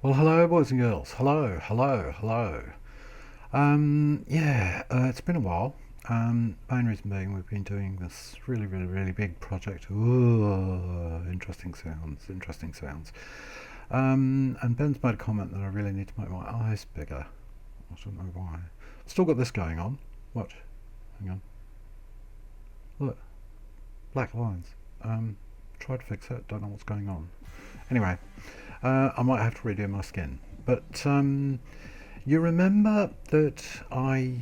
Well, hello, boys and girls. Hello, hello, hello. It's been a while. Main reason being we've been doing this really big project. Ooh, interesting sounds, interesting sounds. And Ben's made a comment that I really need to make my eyes bigger. I don't know why. Still got this going on. Watch. Hang on. Look. Black lines. Tried to fix it. Don't know what's going on. Anyway. I might have to redo my skin. But you remember that I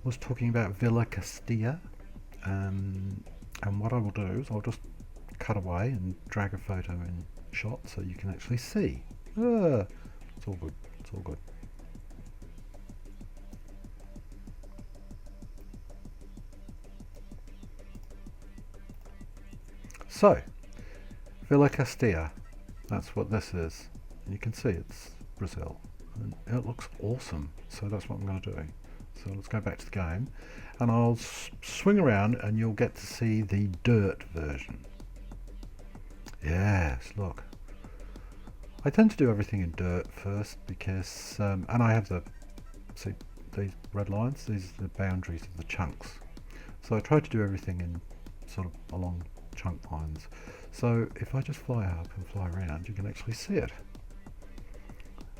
was talking about Villa Castilla? And what I will do is I'll just cut away and drag a photo in shot so you can actually see. It's all good. It's all good. So, Villa Castilla. That's what this is. You can see it's Brazil. And it looks awesome. So that's what I'm going to do. So let's go back to the game. And I'll swing around and you'll get to see the dirt version. Yes, look. I tend to do everything in dirt first because, and I have see these red lines, these are the boundaries of the chunks. So I try to do everything in sort of along chunk lines. So if I just fly up and fly around, you can actually see it.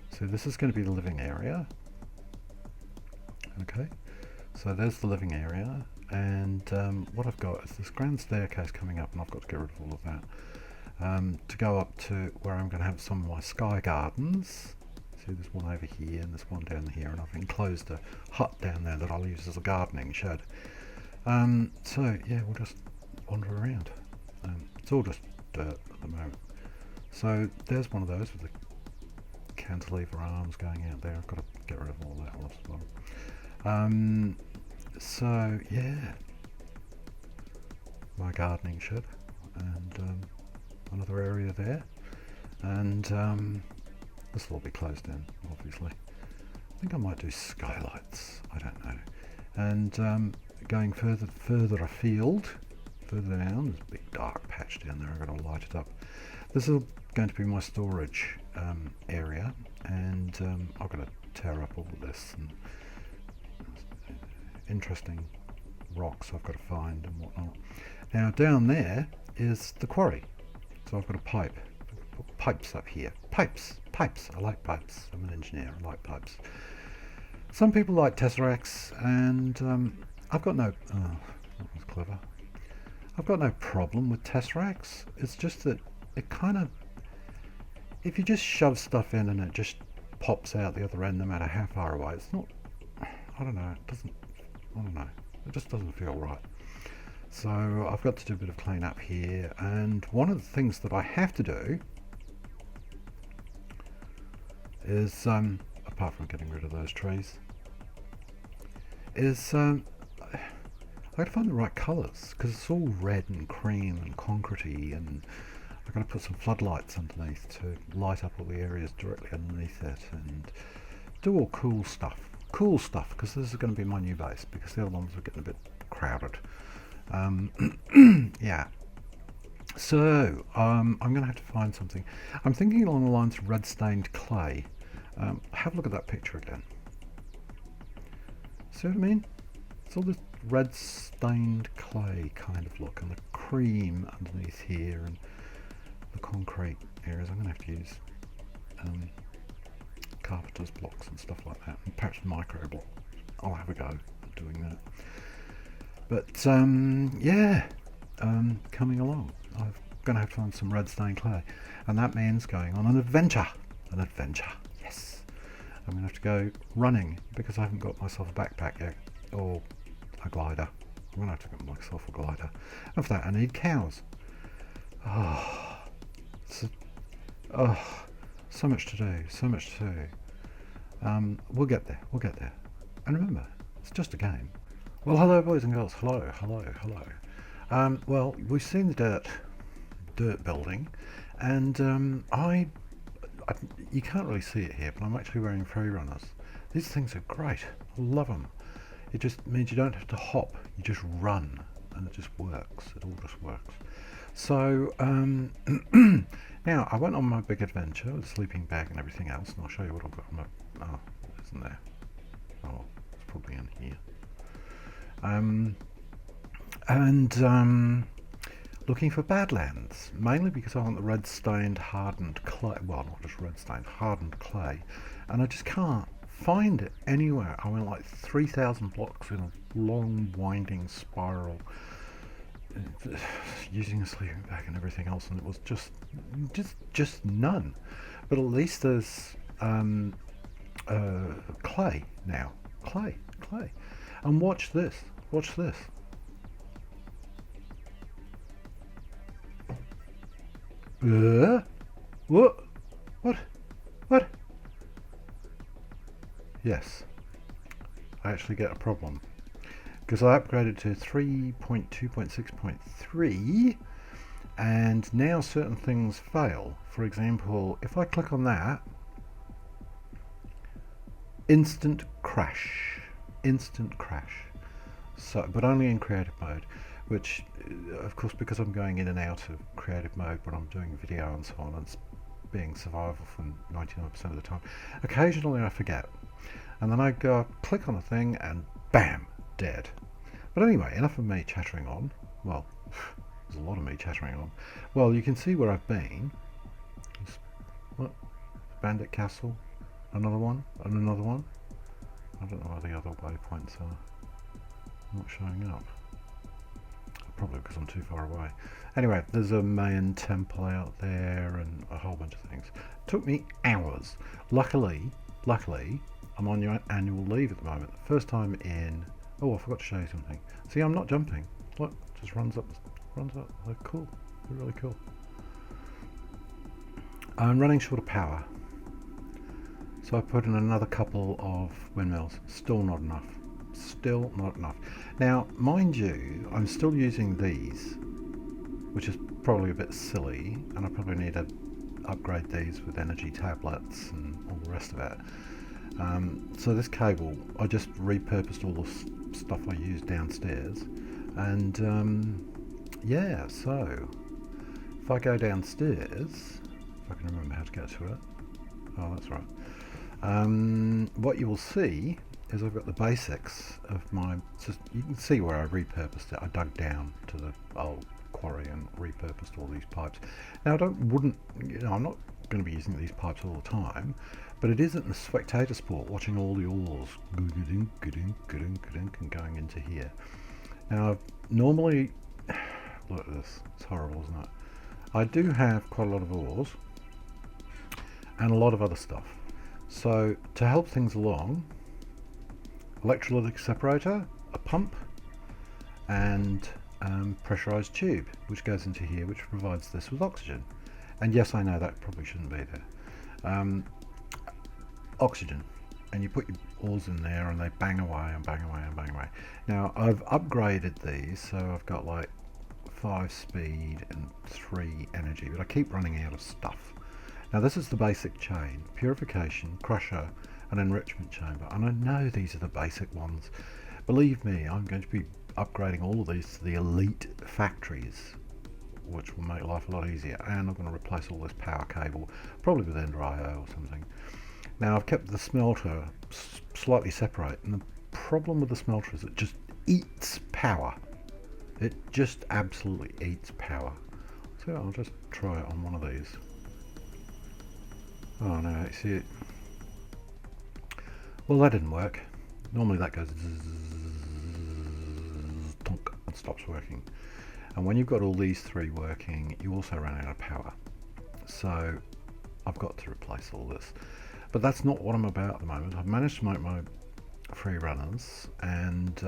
So this is going to be the living area. Okay, so there's the living area, and what I've got is this grand staircase coming up, and I've got to get rid of all of that to go up to where I'm going to have some of my sky gardens. See, there's one over here and there's one down here, and I've enclosed a hut down there that I'll use as a gardening shed. So yeah, we'll just wander around. It's all just dirt at the moment. So there's one of those with the cantilever arms going out there. I've got to get rid of all that as well. So yeah, my gardening shed, and another area there, and this will all be closed in, obviously. I think I might do skylights. I don't know. And going further afield. Further down, there's a big dark patch down there. I've got to light it up. This is going to be my storage area, and I've got to tear up all of this and interesting rocks I've got to find and whatnot. Now down there is the quarry, so I've got a pipe. Put pipes up here. Pipes. I like pipes. I'm an engineer. I like pipes. Some people like tesseracts, and I've got no. Oh, that was clever. I've got no problem with tesseracts. It's just that it kind of, if you just shove stuff in and it just pops out the other end no matter how far away, it's not, I don't know, it just doesn't feel right. So I've got to do a bit of clean up here, and one of the things that I have to do is, apart from getting rid of those trees, is I got to find the right colours, because it's all red and cream and concretey, and I've got to put some floodlights underneath to light up all the areas directly underneath it, and do all cool stuff, because this is going to be my new base, because the other ones are getting a bit crowded. Yeah, so I'm going to have to find something. I'm thinking along the lines of red stained clay. Have a look at that picture again. See what I mean? It's all this red stained clay kind of look, and the cream underneath here, and the concrete areas. I'm going to have to use carpenter's blocks and stuff like that, and perhaps micro blocks. I'll have a go at doing that. But yeah, coming along. I'm going to have to find some red stained clay, and that means going on an adventure. Yes. I'm going to have to go running because I haven't got myself a backpack yet, or a glider. I'm going to have to get myself a glider. And for that I need cows. Oh, so much to do. We'll get there. And remember, it's just a game. Well, hello boys and girls. Hello. Well, we've seen the dirt building, and you can't really see it here, but I'm actually wearing free runners. These things are great. I love them. It just means you don't have to hop, you just run, and it just works. It all just works. So now I went on my big adventure with a sleeping bag and everything else, and I'll show you what I've got on my, oh, it isn't there. Oh, it's probably in here. Looking for badlands, mainly because I want the red stained hardened clay, well not just red stained, hardened clay, and I just can't find it anywhere. I went like 3,000 blocks in a long winding spiral using a sleeping bag and everything else, and it was just none. But at least there's clay now, clay, and watch this. What? Yes, I actually get a problem because I upgraded to 3.2.6.3 and now certain things fail. For example, if I click on that, instant crash. So, but only in creative mode, which of course, because I'm going in and out of creative mode when I'm doing video and so on, it's being survival for 99% of the time. Occasionally I forget, and then I go click on a thing and bam, dead. But anyway, enough of me chattering on. Well, there's a lot of me chattering on. Well, you can see where I've been. What? Bandit Castle, another one, and another one. I don't know where the other waypoints are. Not showing up. Probably because I'm too far away. Anyway, there's a Mayan temple out there and a whole bunch of things. Took me hours. Luckily, I'm on your annual leave at the moment. The first time in... Oh, I forgot to show you something. See, I'm not jumping. Look, just runs up. They're cool. They're really cool. I'm running short of power. So I put in another couple of windmills. Still not enough. Now, mind you, I'm still using these, which is probably a bit silly, and I probably need to upgrade these with energy tablets and all the rest of it. So this cable, I just repurposed all the stuff I used downstairs, and yeah, so if I go downstairs, if I can remember how to get to it, oh that's right, what you will see is I've got the basics of my, just, you can see where I repurposed it. I dug down to the old quarry and repurposed all these pipes. Now I'm not going to be using these pipes all the time, but it isn't the spectator sport watching all the ores and going into here. Now normally, look at this, it's horrible, isn't it? I do have quite a lot of ores and a lot of other stuff. So to help things along, electrolytic separator, a pump, and pressurized tube, which goes into here, which provides this with oxygen. And yes, I know that probably shouldn't be there. Oxygen, and you put your ores in there, and they bang away and bang away and bang away. Now I've upgraded these, so I've got like 5 speed and 3 energy, but I keep running out of stuff. Now this is the basic chain: purification, crusher, an enrichment chamber, and I know these are the basic ones. Believe me, I'm going to be upgrading all of these to the elite factories, which will make life a lot easier, and I'm going to replace all this power cable, probably with Ender IO or something. Now I've kept the smelter slightly separate, and the problem with the smelter is it just eats power. It just absolutely eats power. So I'll just try it on one of these. Oh no, see it. Well, that didn't work. Normally that goes and stops working. And when you've got all these 3 working, you also run out of power. So I've got to replace all this. But that's not what I'm about at the moment. I've managed to make my free runners, and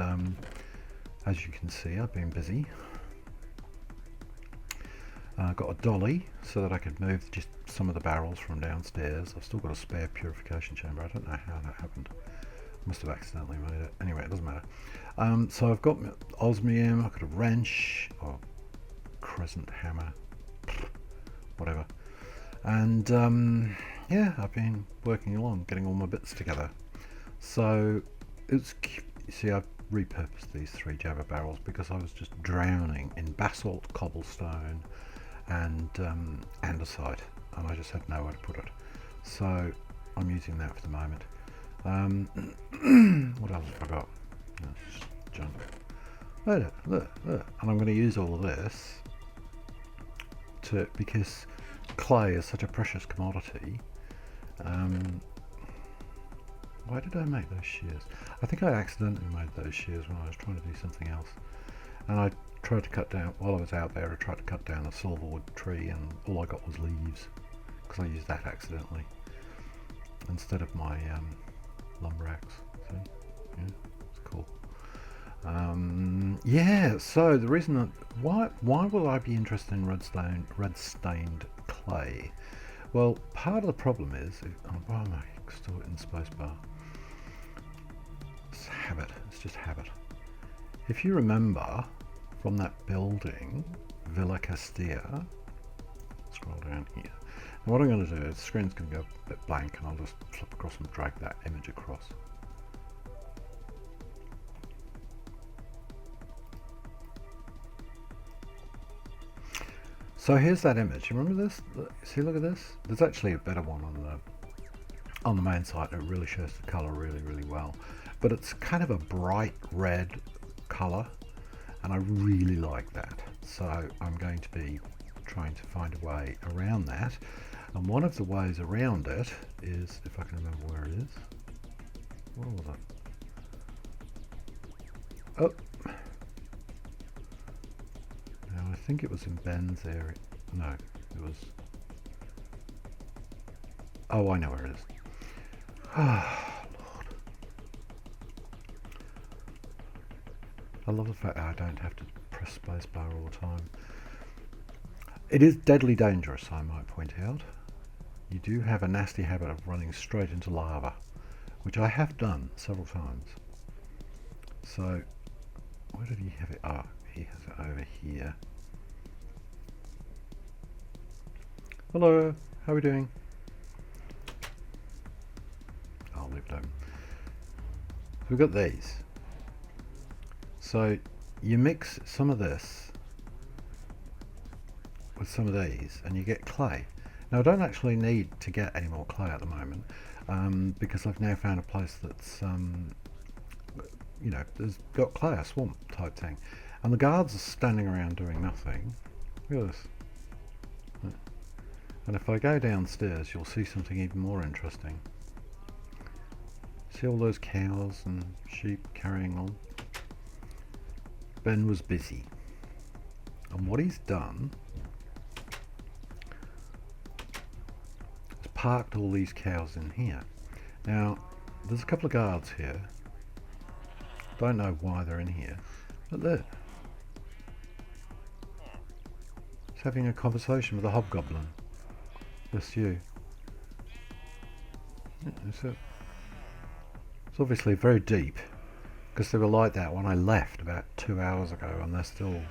as you can see, I've been busy. Got a dolly so that I could move just some of the barrels from downstairs. I've still got a spare purification chamber. I don't know how that happened. Must have accidentally made it. Anyway, it doesn't matter. So I've got osmium, I've got a wrench, or crescent hammer, whatever. And yeah, I've been working along, getting all my bits together. So it's see, I've repurposed these 3 Jabba barrels because I was just drowning in basalt, cobblestone, and andesite, and I just had nowhere to put it. So I'm using that for the moment. What else have I got? No, it's just junk. Look, look, look. And I'm going to use all of this because clay is such a precious commodity. Why did I make those shears? I think I accidentally made those shears when I was trying to do something else. And I tried to cut down, while I was out there, I tried to cut down a silverwood tree and all I got was leaves. Because I used that accidentally instead of my lumber axe. See? Yeah, it's cool. Yeah, so the reason that, why will I be interested in red stained clay? Well, part of the problem is, why am I still in spacebar? It's habit, it's just habit. If you remember from that building, Villa Castella, scroll down here. And what I'm going to do is, the screen's going to go a bit blank and I'll just flip across and drag that image across. So here's that image. You remember this? See, look at this. There's actually a better one on the main site that really shows the color really, really well. But it's kind of a bright red color, and I really like that. So I'm going to be trying to find a way around that. And one of the ways around it is, if I can remember where it is. What was it? Oh. I think it was in Ben's area. No, it was... Oh, I know where it is. Ah, Lord. I love the fact that I don't have to press spacebar all the time. It is deadly dangerous, I might point out. You do have a nasty habit of running straight into lava, which I have done several times. So, where did he have it? Ah, he has it over here. Hello, how are we doing? I'll leave it open. So we've got these. So you mix some of this with some of these and you get clay. Now I don't actually need to get any more clay at the moment because I've now found a place that's you know, there's got clay, a swamp type thing, and the guards are standing around doing nothing. Look at this. And if I go downstairs, you'll see something even more interesting. See all those cows and sheep carrying on? Ben was busy. And what he's done is parked all these cows in here. Now, there's a couple of guards here. Don't know why they're in here, but there. He's having a conversation with a hobgoblin. That's you. Yeah, that's it. It's obviously very deep because they were like that when I left about 2 hours ago and they're still...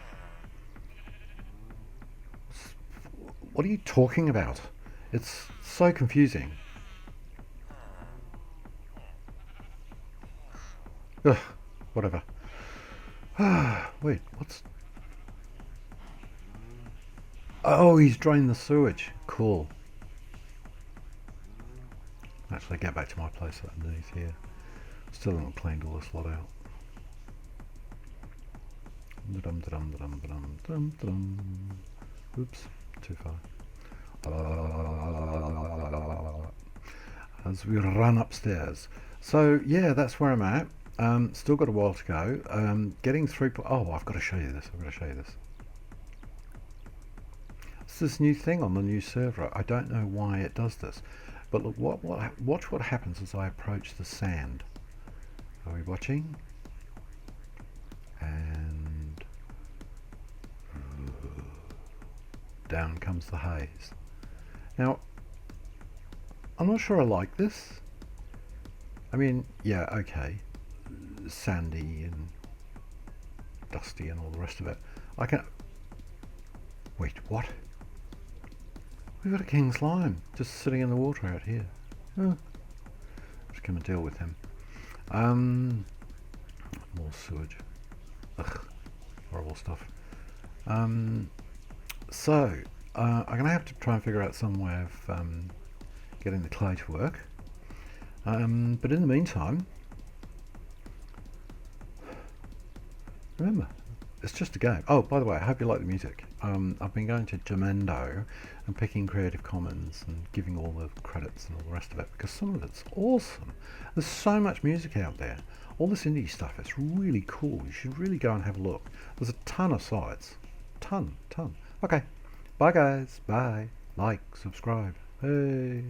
What are you talking about? It's so confusing. Ugh, whatever. Wait, what's... Oh, he's drained the sewage. Cool. Actually, get back to my place underneath here. Still haven't cleaned all this lot out. Oops, too far. As we run upstairs. So yeah, that's where I'm at. Still got a while to go. Getting through. Oh, I've got to show you this. I've got to show you this. It's this new thing on the new server. I don't know why it does this. But look, watch what happens as I approach the sand. Are we watching? And down comes the haze. Now, I'm not sure I like this. I mean, yeah, okay, sandy and dusty and all the rest of it. I can... Wait, what? We've got a king slime just sitting in the water out here. Oh. Just come and deal with him. More sewage. Ugh, horrible stuff. So, I'm going to have to try and figure out some way of getting the clay to work. But in the meantime, remember, it's just a game. Oh, by the way, I hope you like the music. I've been going to Jamendo and picking Creative Commons and giving all the credits and all the rest of it, because some of it's awesome. There's so much music out there. All this indie stuff, it's really cool. You should really go and have a look. There's a ton of sites. Ton. Okay. Bye guys. Bye. Like, subscribe. Hey.